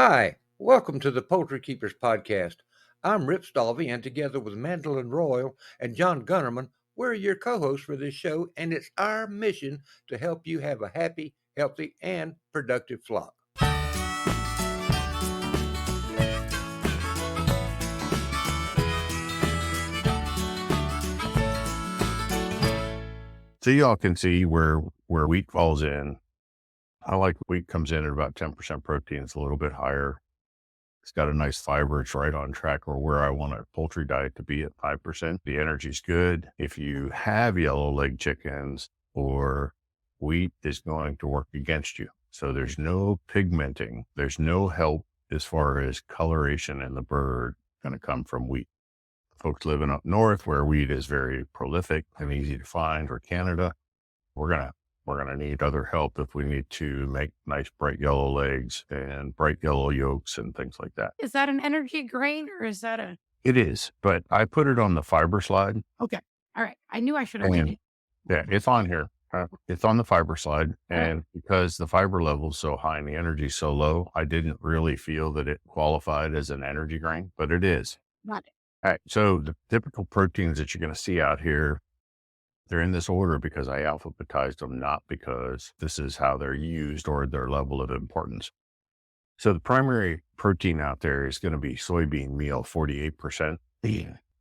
Hi, welcome to the Poultry Keepers Podcast. I'm Rip Stalvey, and together with Mandolin Royal and John Gunnerman, we're your co-hosts for this show, and it's our mission to help you have a happy, healthy, and productive flock. So y'all can see where wheat falls in. I like wheat comes in at about 10% protein. It's a little bit higher. It's got a nice fiber. It's right on track or where I want a poultry diet to be at 5%. The energy's good. If you have yellow leg chickens, or wheat is going to work against you. So there's no pigmenting. There's no help as far as coloration in the bird going to come from wheat. Folks living up north where wheat is very prolific and easy to find, or Canada, we're gonna need other help if we need to make nice bright yellow legs and bright yellow yolks and things like that. Is that an energy grain or is that a... It is, but I put it on the fiber slide. Okay. All right. I knew I should have waited. Yeah, it's on here. It's on the fiber slide. And because the fiber level is so high and the energy is so low, I didn't really feel that it qualified as an energy grain, but it is. Got it. All right. So the typical proteins that you're going to see out here, they're in this order because I alphabetized them, not because this is how they're used or their level of importance. So the primary protein out there is going to be soybean meal, 48%.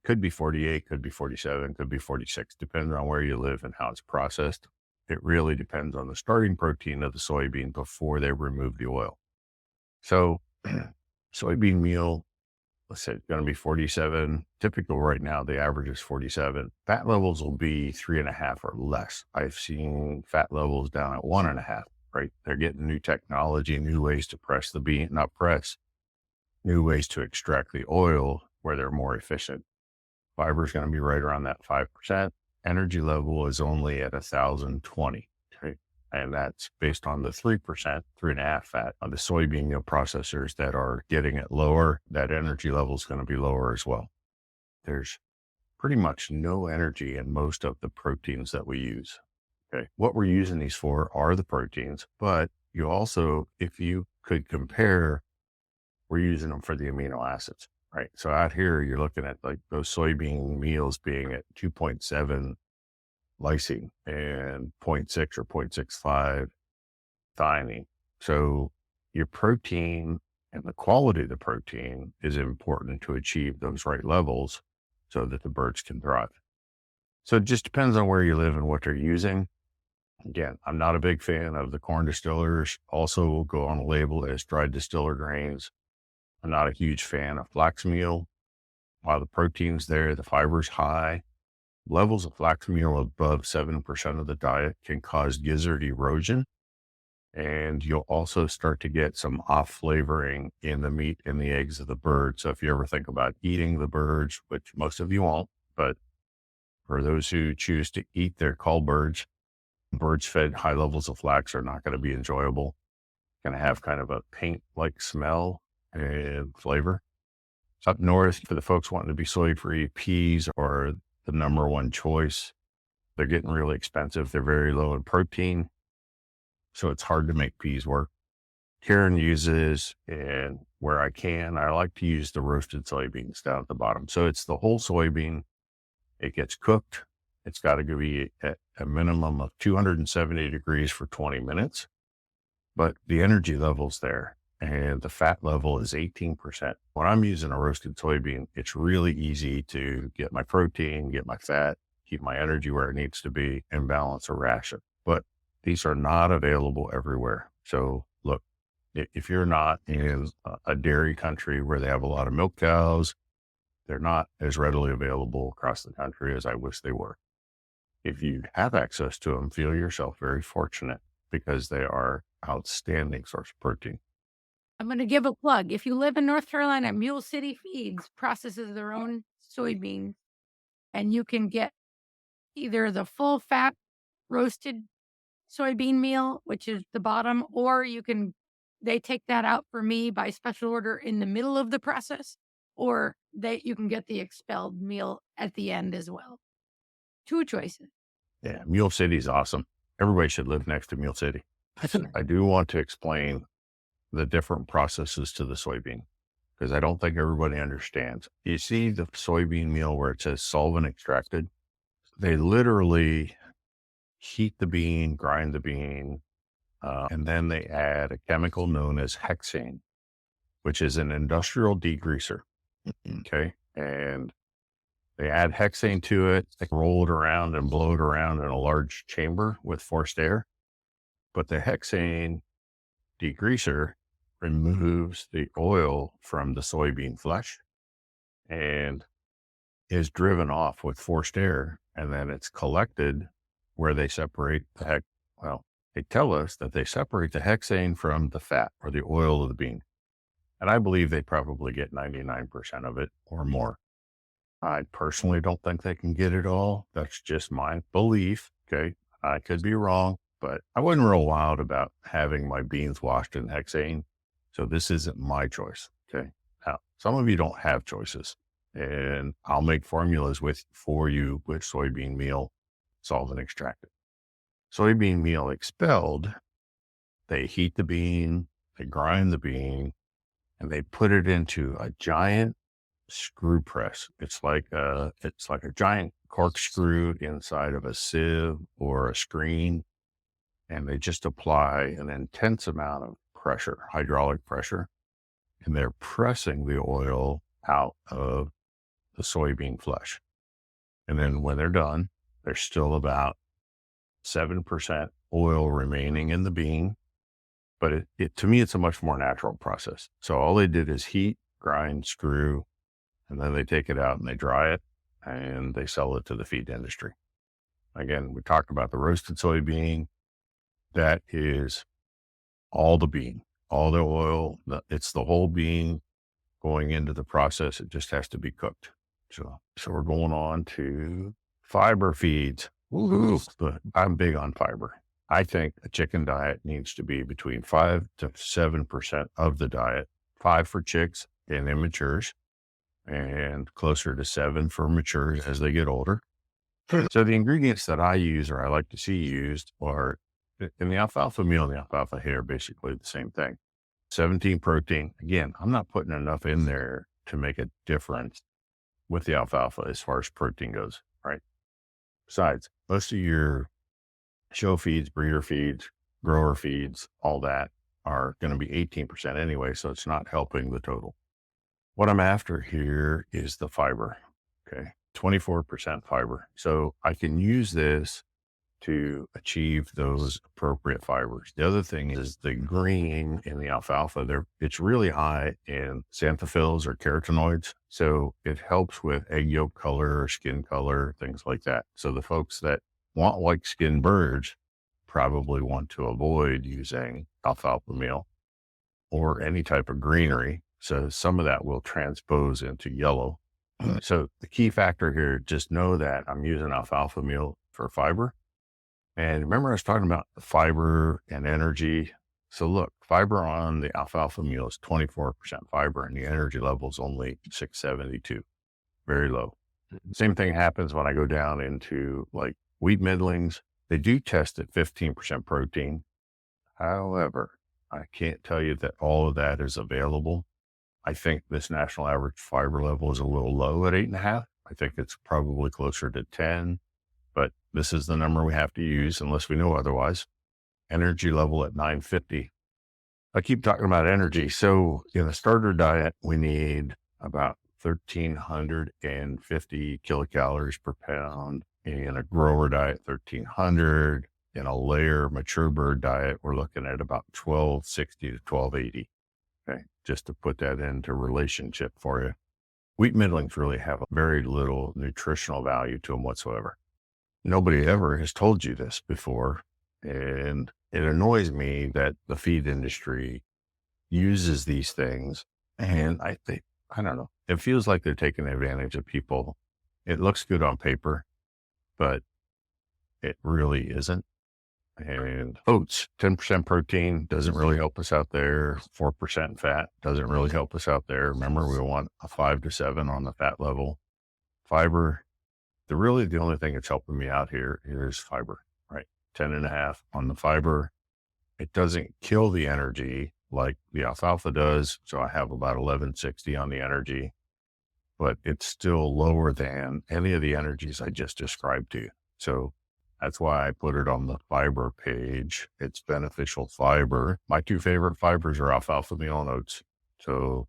Could be 48, could be 47, could be 46, depending on where you live and how it's processed. It really depends on the starting protein of the soybean before they remove the oil. So soybean meal, let's say it's going to be 47. Typical right now, the average is 47. Fat levels will be 3.5 or less. I've seen fat levels down at 1.5, right? They're getting new technology, new ways to press the bean, not press, new ways to extract the oil where they're more efficient. Fiber is going to be right around that 5%. Energy level is only at 1,020. Okay? And that's based on the 3%, 3.5 fat on the soybean meal processors that are getting it lower. That energy level is going to be lower as well. There's pretty much no energy in most of the proteins that we use. Okay. What we're using these for are the proteins, but you also, if you could compare, we're using them for the amino acids, right? So out here, you're looking at like those soybean meals being at 2.7 lysine and 0.6 or 0.65 thionine. So your protein and the quality of the protein is important to achieve those right levels so that the birds can thrive. So it just depends on where you live and what they're using. Again, I'm not a big fan of the corn distillers. Also will go on a label as dried distiller grains. I'm not a huge fan of flax meal. While the protein's there, the fiber's high. Levels of flax meal above 7% of the diet can cause gizzard erosion. And you'll also start to get some off flavoring in the meat and the eggs of the bird. So if you ever think about eating the birds, which most of you won't, but for those who choose to eat their cull birds fed high levels of flax are not going to be enjoyable. Going to have kind of a paint-like smell and flavor. Up north, for the folks wanting to be soy-free, peas are the number one choice. They're getting really expensive. They're very low in protein, so it's hard to make peas work. Karen uses, and where I can, I like to use the roasted soybeans down at the bottom. So it's the whole soybean. It gets cooked. It's got to be at a minimum of 270 degrees for 20 minutes, but the energy level's there. And the fat level is 18%. When I'm using a roasted soybean, it's really easy to get my protein, get my fat, keep my energy where it needs to be, and balance a ration. But these are not available everywhere. So look, if you're not in a dairy country where they have a lot of milk cows, they're not as readily available across the country as I wish they were. If you have access to them, feel yourself very fortunate because they are outstanding source of protein. I'm going to give a plug. If you live in North Carolina, Mule City Feeds processes their own soybeans, and you can get either the full fat roasted soybean meal, which is the bottom, or they take that out for me by special order in the middle of the process, or you can get the expelled meal at the end as well. Two choices. Yeah, Mule City is awesome. Everybody should live next to Mule City. I do want to explain the different processes to the soybean, because I don't think everybody understands. You see the soybean meal where it says solvent extracted? They literally heat the bean, grind the bean, and then they add a chemical known as hexane, which is an industrial degreaser. Okay. And they add hexane to it. They roll it around and blow it around in a large chamber with forced air. But the hexane degreaser removes the oil from the soybean flesh and is driven off with forced air. And then it's collected where they separate they tell us that they separate the hexane from the fat or the oil of the bean. And I believe they probably get 99% of it or more. I personally don't think they can get it all. That's just my belief. Okay. I could be wrong, but I wasn't real wild about having my beans washed in hexane. So this isn't my choice. Okay. Now, some of you don't have choices, and I'll make formulas for you with soybean meal, solvent extracted. Soybean meal expelled, they heat the bean, they grind the bean, and they put it into a giant screw press. It's like a giant corkscrew inside of a sieve or a screen, and they just apply an intense amount of pressure, hydraulic pressure, and they're pressing the oil out of the soybean flesh. And then when they're done, there's still about 7% oil remaining in the bean. But to me, it's a much more natural process. So all they did is heat, grind, screw, and then they take it out and they dry it and they sell it to the feed industry. Again, we talked about the roasted soybean. That is all the bean, all the oil. It's the whole bean going into the process. It just has to be cooked. So we're going on to fiber feeds. Woohoo! But I'm big on fiber. I think a chicken diet needs to be between 5 to 7% of the diet, 5 for chicks and immatures, and closer to 7 for matures as they get older. So the ingredients that I use, or I like to see used, are in the alfalfa meal and the alfalfa hay are basically the same thing. 17 protein. Again, I'm not putting enough in there to make a difference with the alfalfa as far as protein goes, right? Besides, most of your show feeds, breeder feeds, grower feeds, all that are going to be 18% anyway, so it's not helping the total. What I'm after here is the fiber, okay? 24% fiber. So I can use this to achieve those appropriate fibers. The other thing is the green in the alfalfa. It's really high in xanthophylls or carotenoids. So it helps with egg yolk color or skin color, things like that. So the folks that want white skinned birds probably want to avoid using alfalfa meal or any type of greenery. So some of that will transpose into yellow. So the key factor here, just know that I'm using alfalfa meal for fiber. And remember I was talking about the fiber and energy. So look, fiber on the alfalfa meal is 24% fiber and the energy level is only 672, very low. Same thing happens when I go down into like wheat middlings. They do test at 15% protein. However, I can't tell you that all of that is available. I think this national average fiber level is a little low at 8.5. I think it's probably closer to 10, but this is the number we have to use unless we know otherwise. Energy level at 950. I keep talking about energy. So in a starter diet, we need about 1,350 kilocalories per pound. In a grower diet, 1,300. In a layer mature bird diet, we're looking at about 1,260 to 1,280. Okay, just to put that into relationship for you. Wheat middlings really have very little nutritional value to them whatsoever. Nobody ever has told you this before, and it annoys me that the feed industry uses these things, and I don't know, it feels like they're taking advantage of people. It looks good on paper, but it really isn't. And oats, 10% protein doesn't really help us out there. 4% fat doesn't really help us out there. Remember, we want a 5 to 7 on the fat level. Fiber, the only thing that's helping me out here is fiber, right? 10.5 on the fiber. It doesn't kill the energy, like the alfalfa does. So I have about 1160 on the energy, but it's still lower than any of the energies I just described to you. So that's why I put it on the fiber page. It's beneficial fiber. My two favorite fibers are alfalfa meal and oats. So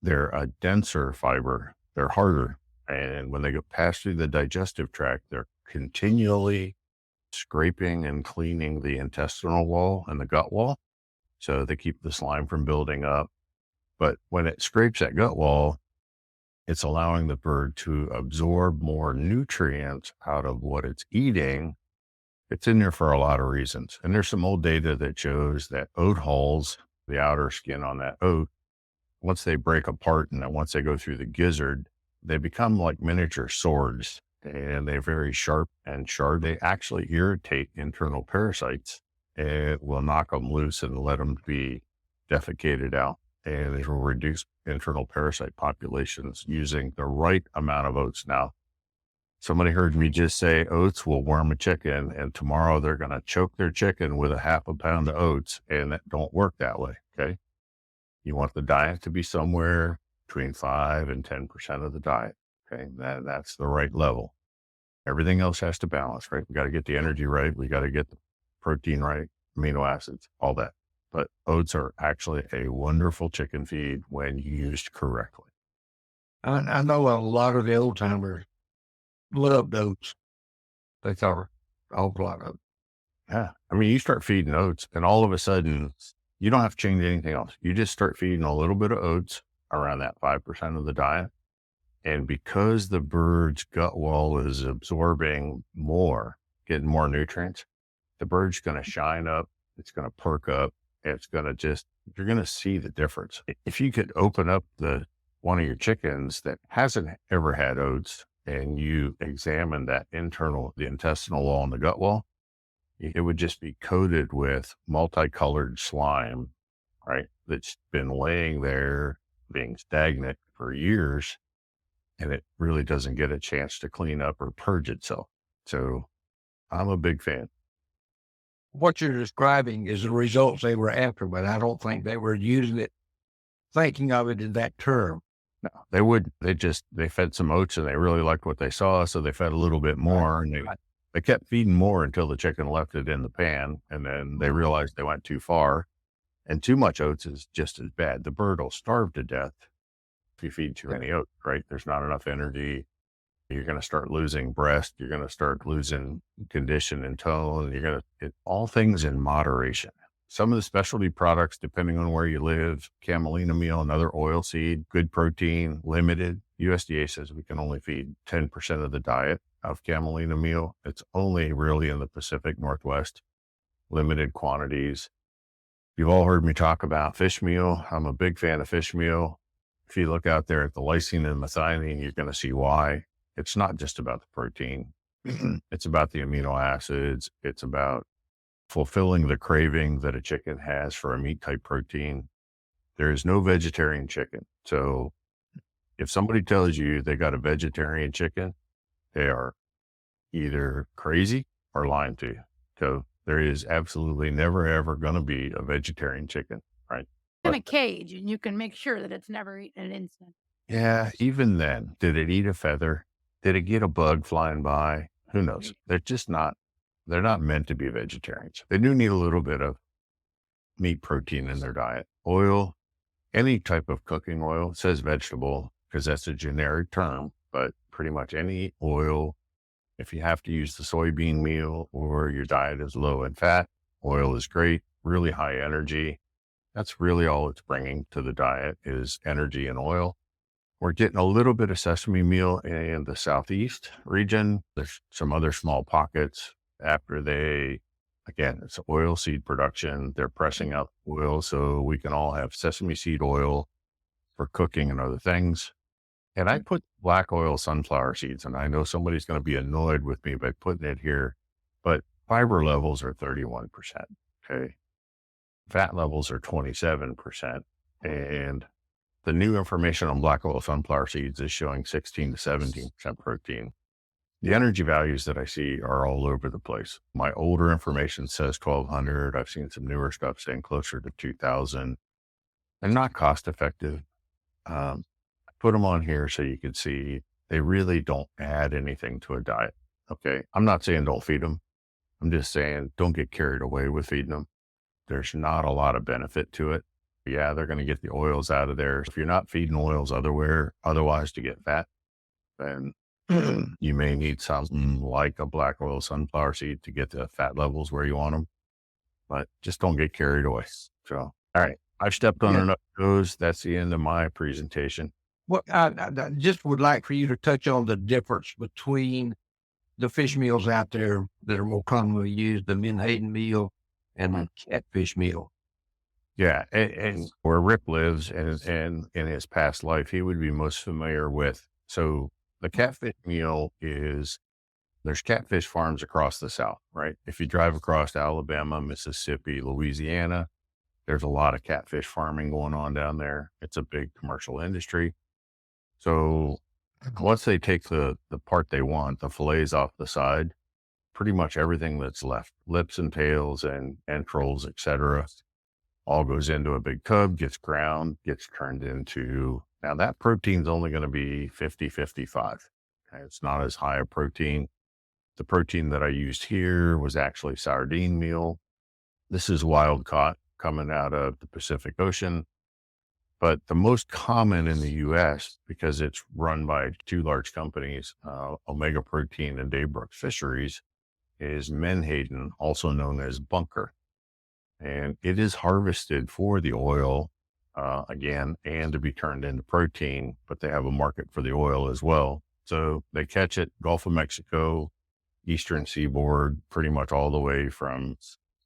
they're a denser fiber. They're harder. And when they go past through the digestive tract, they're continually scraping and cleaning the intestinal wall and the gut wall. So they keep the slime from building up. But when it scrapes that gut wall, it's allowing the bird to absorb more nutrients out of what it's eating. It's in there for a lot of reasons. And there's some old data that shows that oat hulls, the outer skin on that oat, once they break apart and then once they go through the gizzard, they become like miniature swords, and they're very sharp and sharp. They actually irritate internal parasites. It will knock them loose and let them be defecated out. And it will reduce internal parasite populations using the right amount of oats. Now, somebody heard me just say oats will worm a chicken, and tomorrow they're going to choke their chicken with a half a pound of oats, and that don't work that way. Okay. You want the diet to be somewhere between 5 and 10% of the diet. Okay. That's the right level. Everything else has to balance, right? We got to get the energy right. We got to get the protein right, amino acids, all that. But oats are actually a wonderful chicken feed when used correctly. I know a lot of the old timers loved oats. They thought a whole lot of it. Yeah. I mean, you start feeding oats and all of a sudden you don't have to change anything else. You just start feeding a little bit of oats around that 5% of the diet. And because the bird's gut wall is absorbing more, getting more nutrients, the bird's going to shine up. It's going to perk up. It's going to you're going to see the difference. If you could open up one of your chickens that hasn't ever had oats and you examine the intestinal wall and the gut wall, it would just be coated with multicolored slime, right? That's been laying there being stagnant for years, and it really doesn't get a chance to clean up or purge itself. So I'm a big fan. What you're describing is the results they were after, but I don't think they were using it, thinking of it in that term. No, they would. They fed some oats and they really liked what they saw. So they fed a little bit more, and they kept feeding more until the chicken left it in the pan. And then they realized they went too far, and too much oats is just as bad. The bird will starve to death if you feed too many oats, right? There's not enough energy. You're going to start losing breast. You're going to start losing condition and tone. All things in moderation. Some of the specialty products, depending on where you live, camelina meal, another oil seed, good protein, limited. USDA says we can only feed 10% of the diet of camelina meal. It's only really in the Pacific Northwest, limited quantities. You've all heard me talk about fish meal. I'm a big fan of fish meal. If you look out there at the lysine and methionine, you're going to see why. It's not just about the protein. It's about the amino acids. It's about fulfilling the craving that a chicken has for a meat type protein. There is no vegetarian chicken. So if somebody tells you they got a vegetarian chicken, they are either crazy or lying to you. So there is absolutely never, ever going to be a vegetarian chicken, right? In a cage, and you can make sure that it's never eaten an instant. Yeah. Even then, did it eat a feather? Did it get a bug flying by? Who knows? They're not meant to be vegetarians. They do need a little bit of meat protein in their diet. Oil, any type of cooking oil, it says vegetable because that's a generic term, but pretty much any oil, if you have to use the soybean meal or your diet is low in fat, oil is great, really high energy. That's really all it's bringing to the diet is energy and oil. We're getting a little bit of sesame meal in the Southeast region. There's some other small pockets after it's oil seed production. They're pressing out oil so we can all have sesame seed oil for cooking and other things. And I put black oil sunflower seeds, and I know somebody's going to be annoyed with me by putting it here, but fiber levels are 31%. Okay. Fat levels are 27%. And the new information on black oil sunflower seeds is showing 16 to 17% protein. The energy values that I see are all over the place. My older information says 1,200. I've seen some newer stuff saying closer to 2,000. They're not cost effective. I put them on here so you can see they really don't add anything to a diet. Okay. I'm not saying don't feed them. I'm just saying don't get carried away with feeding them. There's not a lot of benefit to it. Yeah, they're going to get the oils out of there. If you're not feeding oils otherwise to get fat, then you may need something like a black oil sunflower seed to get the fat levels where you want them, but just don't get carried away. So, all right, I've stepped on enough toes. That's the end of my presentation. Well, I just would like for you to touch on the difference between the fish meals out there that are more commonly used, the menhaden meal and the catfish meal. Yeah, and where Rip lives and in his past life, he would be most familiar with. So the catfish meal there's catfish farms across the South, right? If you drive across Alabama, Mississippi, Louisiana, there's a lot of catfish farming going on down there. It's a big commercial industry. So once they take the part they want, the fillets off the side, pretty much everything that's left, lips and tails and entrails, etc., all goes into a big tub, gets ground, gets turned into, now that protein's only going to be 50, 55. Okay, it's not as high a protein. The protein that I used here was actually sardine meal. This is wild caught coming out of the Pacific Ocean. But the most common in the U.S., because it's run by two large companies, Omega Protein and Daybrook Fisheries, is menhaden, also known as bunker. And it is harvested for the oil, again, and to be turned into protein, but they have a market for the oil as well. So they catch it Gulf of Mexico, Eastern Seaboard, pretty much all the way from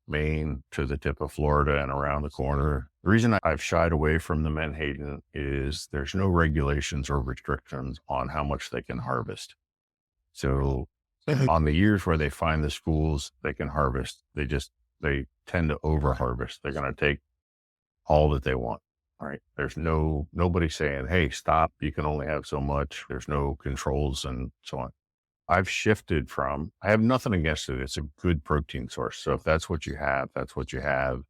Maine to the tip of Florida and around the corner. The reason I've shied away from the menhaden is there's no regulations or restrictions on how much they can harvest. So on the years where they find the schools they can harvest, they tend to over harvest. They're going to take all that they want. All right. There's nobody saying, hey, stop, you can only have so much. There's no controls and so on. I've shifted from, I have nothing against it. It's a good protein source. So if that's what you have, that's what you have.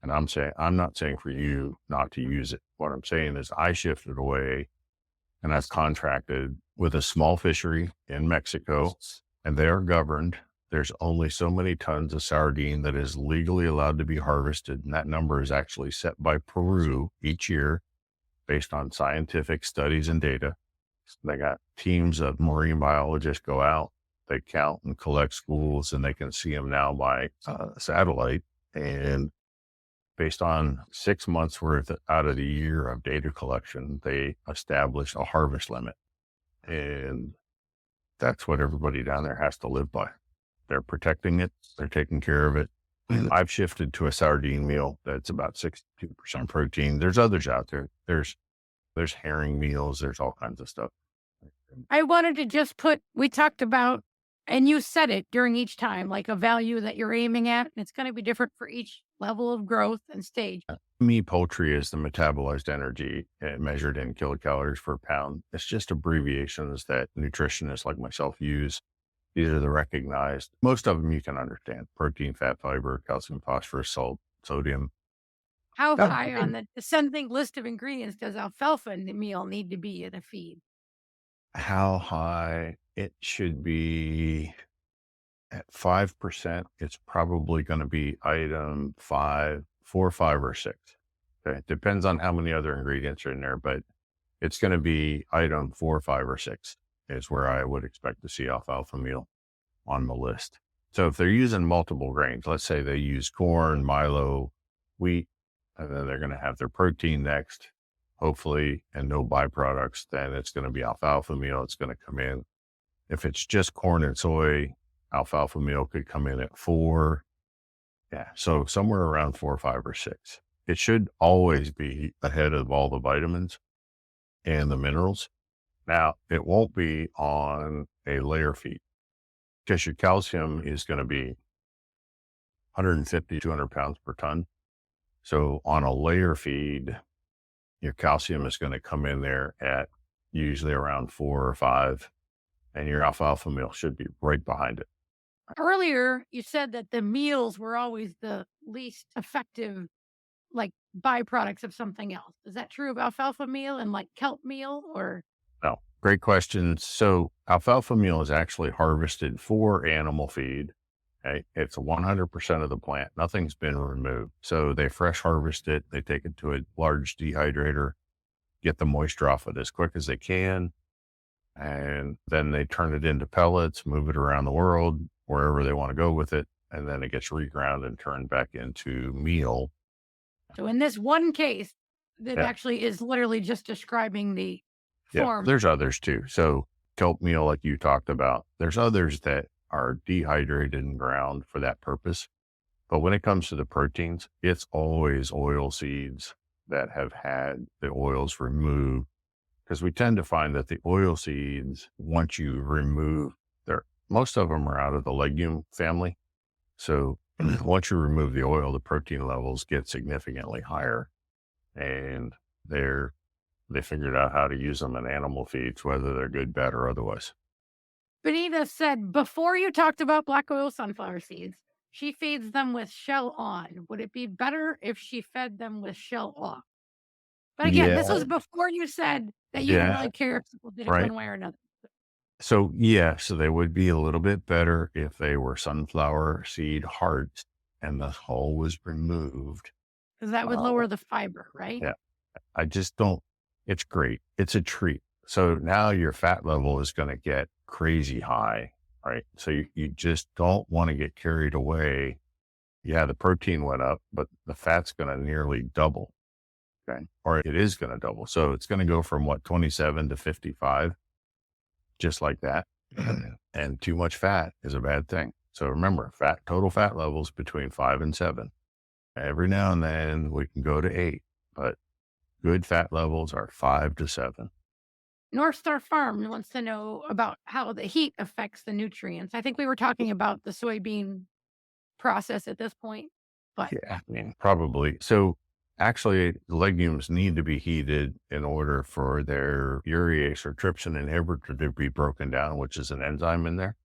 And I'm not saying for you not to use it. What I'm saying is I shifted away and I've contracted with a small fishery in Mexico, and they are governed. There's only so many tons of sardine that is legally allowed to be harvested. And that number is actually set by Peru each year based on scientific studies and data. They got teams of marine biologists go out, they count and collect schools, and they can see them now by satellite. And based on 6 months worth out of the year of data collection, they establish a harvest limit. And that's what everybody down there has to live by. They're protecting it. They're taking care of it. I've shifted to a sardine meal that's about 62% protein. There's others out there. There's herring meals. There's all kinds of stuff. I wanted to just we talked about, and you said it during each time, like a value that you're aiming at, and it's going to be different for each level of growth and stage. Me, poultry is the metabolized energy measured in kilocalories per pound. It's just abbreviations that nutritionists like myself use. These are the recognized. Most of them you can understand: protein, fat, fiber, calcium, phosphorus, salt, sodium. How high on the descending list of ingredients does alfalfa in the meal need to be in a feed? How high? It should be at 5%. It's probably going to be item 5, 4, 5, or 6. Okay. It depends on how many other ingredients are in there, but it's going to be item 4, 5, or 6 is where I would expect to see alfalfa meal on the list. So if they're using multiple grains, let's say they use corn, milo, wheat, and then they're going to have their protein next, hopefully, and no byproducts, then it's going to be alfalfa meal. It's going to come in. If it's just corn and soy, alfalfa meal could come in at 4. Yeah. So somewhere around 4, 5, or 6. It should always be ahead of all the vitamins and the minerals. Now, it won't be on a layer feed because your calcium is going to be 150, 200 pounds per ton. So on a layer feed, your calcium is going to come in there at usually around 4 or 5, and your alfalfa meal should be right behind it. Earlier, you said that the meals were always the least effective like byproducts of something else. Is that true of alfalfa meal and like kelp meal or? No, great question. So alfalfa meal is actually harvested for animal feed. Okay? It's 100% of the plant. Nothing's been removed. So they fresh harvest it. They take it to a large dehydrator, get the moisture off it as quick as they can. And then they turn it into pellets, move it around the world, wherever they want to go with it. And then it gets reground and turned back into meal. So in this one case, that Yeah. actually is literally just describing the form. There's others too. So kelp meal, like you talked about, there's others that are dehydrated and ground for that purpose. But when it comes to the proteins, it's always oil seeds that have had the oils removed, because we tend to find that the oil seeds, once you remove most of them are out of the legume family. So once you remove the oil, the protein levels get significantly higher, and they figured out how to use them in animal feeds, whether they're good, bad, or otherwise. Benita said before you talked about black oil sunflower seeds, she feeds them with shell on. Would it be better if she fed them with shell off? But again, this was before you said that you didn't really care if people did it one way or another. So so they would be a little bit better if they were sunflower seed hearts and the hull was removed. Because that would lower the fiber, right? Yeah. I just don't, it's great. It's a treat. So now your fat level is going to get crazy high, right? So you just don't want to get carried away. Yeah, the protein went up, but the fat's going to nearly double. Okay. Or it is going to double. So it's going to go from 27 to 55, just like that. And too much fat is a bad thing. So remember, total fat levels between 5 and 7. Every now and then we can go to 8, but good fat levels are 5 to 7. North Star Farm wants to know about how the heat affects the nutrients. I think we were talking about the soybean process at this point, but yeah, I mean, probably. So actually, legumes need to be heated in order for their urease or trypsin inhibitor to be broken down, which is an enzyme in there.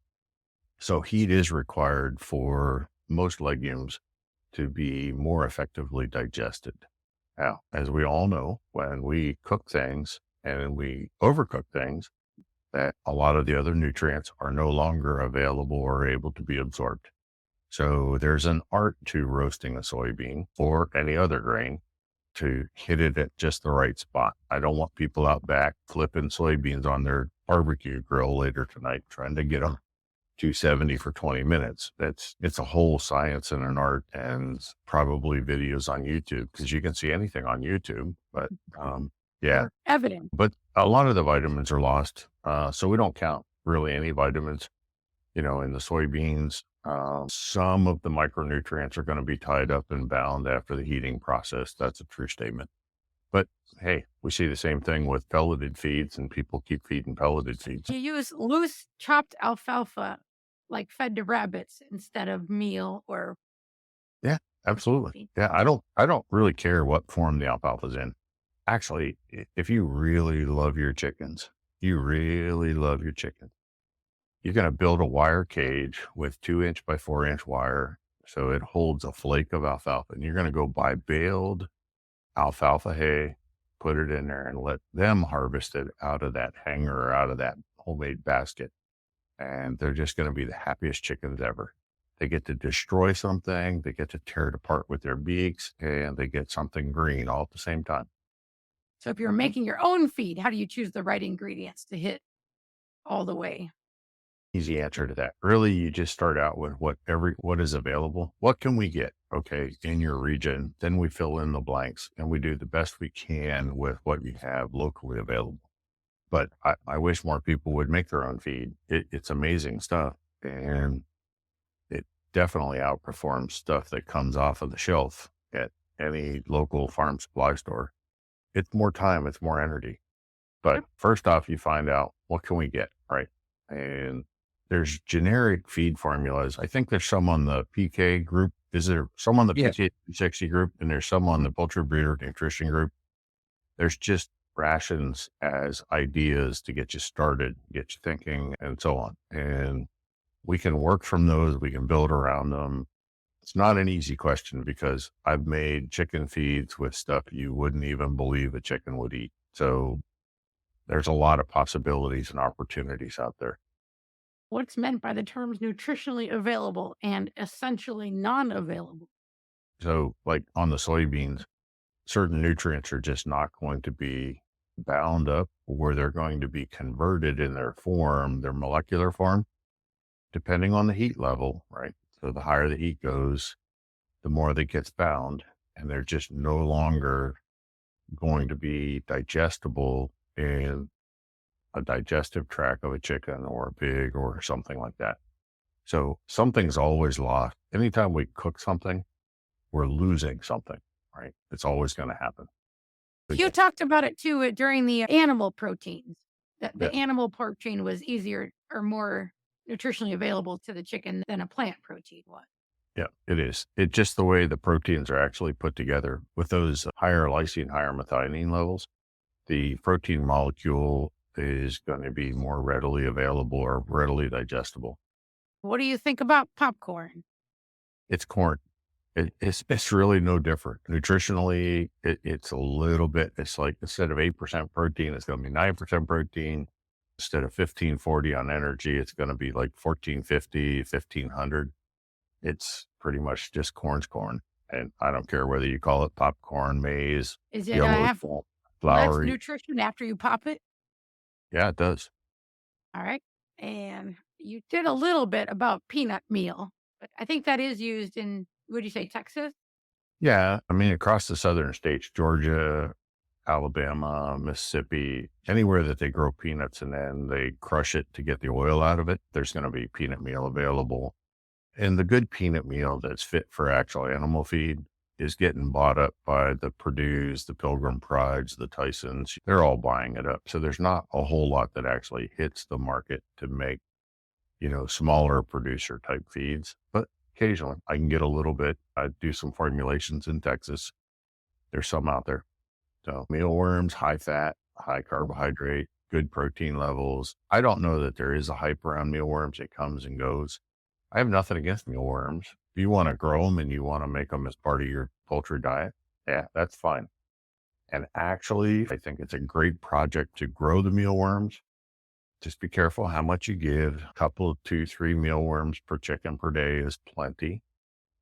So heat is required for most legumes to be more effectively digested. Now, as we all know, when we cook things and we overcook things, that a lot of the other nutrients are no longer available or able to be absorbed. So there's an art to roasting a soybean or any other grain to hit it at just the right spot. I don't want people out back flipping soybeans on their barbecue grill later tonight, trying to get them 270 for 20 minutes. It's a whole science and an art, and probably videos on YouTube, because you can see anything on YouTube, but evident. But a lot of the vitamins are lost. So we don't count really any vitamins, in the soybeans. Some of the micronutrients are going to be tied up and bound after the heating process. That's a true statement. But hey, we see the same thing with pelleted feeds, and people keep feeding pelleted feeds. You use loose chopped alfalfa, like fed to rabbits, instead of meal or. Yeah, absolutely. Yeah, I don't really care what form the alfalfa's in. Actually, if you really love your chickens, you're going to build a wire cage with 2-inch by 4-inch wire, so it holds a flake of alfalfa. And you're going to go buy baled alfalfa hay, put it in there, and let them harvest it out of that hanger or out of that homemade basket. And they're just going to be the happiest chickens ever. They get to destroy something, they get to tear it apart with their beaks, and they get something green all at the same time. So if you're making your own feed, how do you choose the right ingredients to hit all the way? Easy answer to that. Really, you just start out with what is available. What can we get? Okay, in your region. Then we fill in the blanks, and we do the best we can with what you have locally available. But I wish more people would make their own feed. It's amazing stuff, and it definitely outperforms stuff that comes off of the shelf at any local farm supply store. It's more time, it's more energy. But first off, you find out, what can we get, right? And there's generic feed formulas. I think there's some on the PK group. Is there some on the PK 360 group? And there's some on the Poultry Breeder Nutrition group. There's just rations as ideas to get you started, get you thinking, and so on. And we can work from those. We can build around them. It's not an easy question because I've made chicken feeds with stuff you wouldn't even believe a chicken would eat. So there's a lot of possibilities and opportunities out there. What's meant by the terms nutritionally available and essentially non-available? So like on the soybeans, certain nutrients are just not going to be bound up, or they're going to be converted in their form, their molecular form, depending on the heat level, right? So the higher the heat goes, the more that gets bound, and they're just no longer going to be digestible in a digestive tract of a chicken or a pig or something like that. So something's always lost. Anytime we cook something, we're losing something, right? It's always going to happen. You talked about it too during the animal proteins. The Yeah. animal protein was easier or more nutritionally available to the chicken than a plant protein was. Yeah, it is. It's just the way the proteins are actually put together with those higher lysine, higher methionine levels. The protein molecule is going to be more readily available or readily digestible. What do you think about popcorn? It's corn. It's really no different. Nutritionally, it's a little bit, it's like instead of 8% protein, it's going to be 9% protein. Instead of 1540 on energy, it's going to be like 1450, 1500. It's pretty much just corn's corn. And I don't care whether you call it popcorn, maize, Is it yellow, have less floury. nutrition after you pop it? Yeah, it does. All right. And you did a little bit about peanut meal, but I think that is used in, would you say Texas? Yeah. I mean, across the southern states, Georgia, Alabama, Mississippi, anywhere that they grow peanuts and then they crush it to get the oil out of it, there's going to be peanut meal available. And the good peanut meal that's fit for actual animal feed is getting bought up by the Purdue's, the Pilgrim Prides, the Tysons. They're all buying it up. So there's not a whole lot that actually hits the market to make, smaller producer type feeds. But occasionally I can get a little bit. I do some formulations in Texas. There's some out there. So mealworms, high fat, high carbohydrate, good protein levels. I don't know that there is a hype around mealworms. It comes and goes. I have nothing against mealworms. If you want to grow them and you want to make them as part of your poultry diet, yeah, that's fine. And actually, I think it's a great project to grow the mealworms. Just be careful how much you give. A couple of 2-3 mealworms per chicken per day is plenty.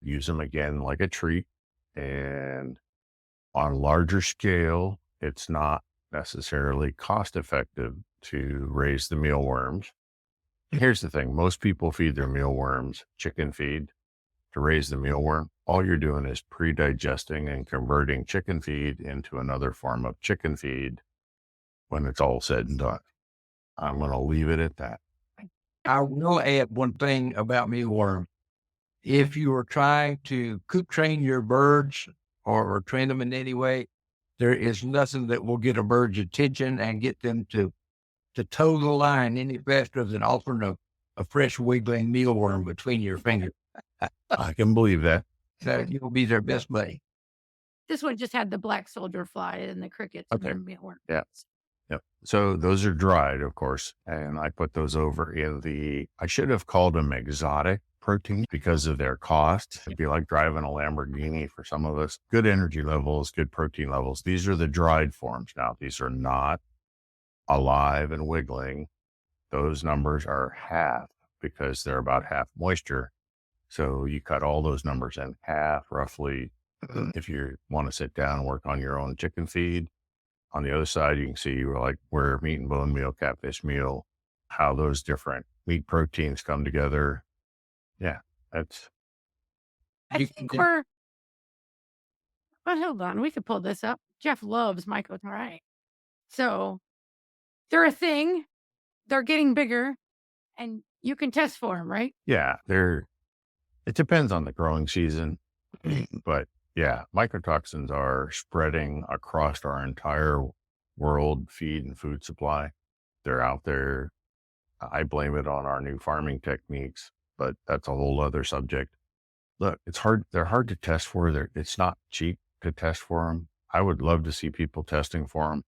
Use them again like a treat. And on a larger scale, it's not necessarily cost effective to raise the mealworms. Here's the thing. Most people feed their mealworms chicken feed. To raise the mealworm, all you're doing is pre-digesting and converting chicken feed into another form of chicken feed when it's all said and done. I'm going to leave it at that. I will add one thing about mealworm. If you are trying to cook train your birds or train them in any way, there is nothing that will get a bird's attention and get them to toe the line any faster than offering a fresh wiggling mealworm between your fingers. I can believe that. So you'll be their best buddy. This one just had the black soldier fly and the crickets Okay. and the mealworm. Yeah. Yep. So those are dried, of course, and I put those over in I should have called them exotic protein because of their cost. It'd be like driving a Lamborghini for some of us. Good energy levels, good protein levels. These are the dried forms. Now, these are not alive and wiggling. Those numbers are half because they're about half moisture. So you cut all those numbers in half roughly. If you want to sit down and work on your own chicken feed. On the other side, you can see where meat and bone meal, catfish meal, how those different meat proteins come together. Yeah, that's. I think we're, but hold on, we could pull this up. Jeff loves mycotorai. So they're a thing. They're getting bigger and you can test for them, right? Yeah, it depends on the growing season, but yeah, mycotoxins are spreading across our entire world feed and food supply. They're out there. I blame it on our new farming techniques, but that's a whole other subject. Look, it's hard. They're hard to test for. It's not cheap to test for them. I would love to see people testing for them,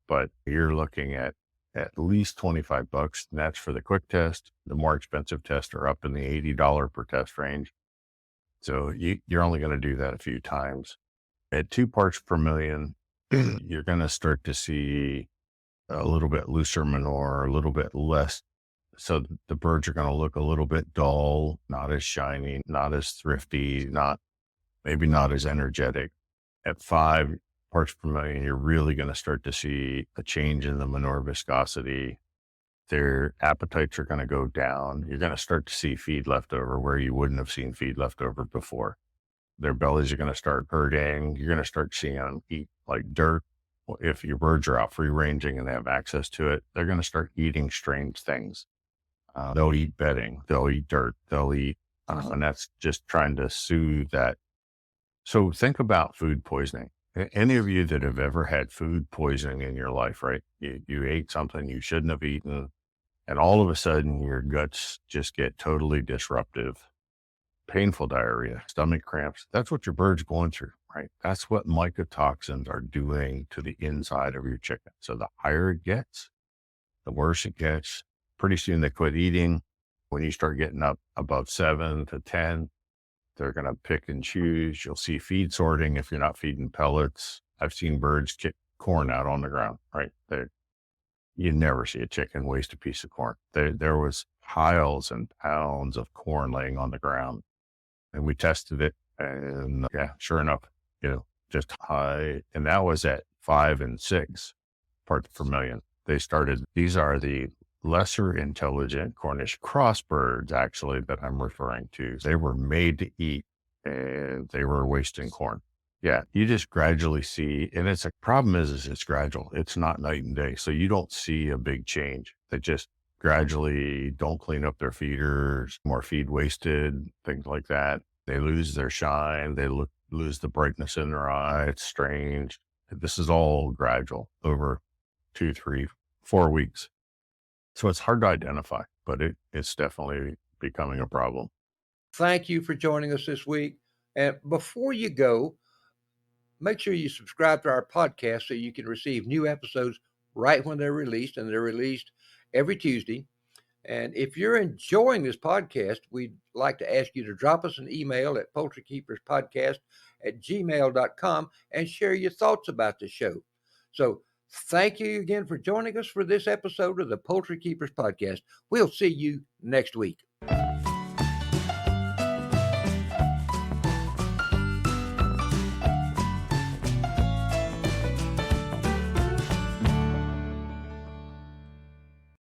but you're looking at least $25, and that's for the quick test. The more expensive tests are up in the $80 per test range. So you're only going to do that a few times. At 2 parts per million, you're going to start to see a little bit looser manure, a little bit less. So the birds are going to look a little bit dull, not as shiny, not as thrifty, maybe not as energetic. At 5 parts per million, you're really going to start to see a change in the manure viscosity. Their appetites are going to go down. You're going to start to see feed left over where you wouldn't have seen feed left over before. Their bellies are going to start hurting. You're going to start seeing them eat like dirt. If your birds are out free ranging and they have access to it, they're going to start eating strange things. They'll eat bedding. They'll eat dirt. They'll eat, and that's just trying to soothe that. So think about food poisoning. Any of you that have ever had food poisoning in your life, right? You ate something you shouldn't have eaten, and all of a sudden your guts just get totally disruptive. Painful diarrhea, stomach cramps. That's what your bird's going through, right? That's what mycotoxins are doing to the inside of your chicken. So the higher it gets, the worse it gets. Pretty soon they quit eating. When you start getting up above 7 to 10, they're going to pick and choose. You'll see feed sorting if you're not feeding pellets. I've seen birds kick corn out on the ground, right? You never see a chicken waste a piece of corn. There was piles and pounds of corn laying on the ground. And we tested it, and sure enough, just high. And that was at 5 and 6 parts per million. These are the lesser intelligent Cornish cross birds, actually, that I'm referring to. They were made to eat, and they were wasting corn. Yeah, you just gradually see, and it's a problem is it's gradual. It's not night and day. So you don't see a big change. They just gradually don't clean up their feeders, more feed wasted, things like that. They lose their shine. They lose the brightness in their eye. It's strange. This is all gradual over 2, 3, 4 weeks. So it's hard to identify, but it's definitely becoming a problem. Thank you for joining us this week. And before you go, make sure you subscribe to our podcast so you can receive new episodes right when they're released, and they're released every Tuesday. And if you're enjoying this podcast, we'd like to ask you to drop us an email at poultrykeeperspodcast@gmail.com and share your thoughts about the show. So thank you again for joining us for this episode of the Poultry Keepers Podcast. We'll see you next week.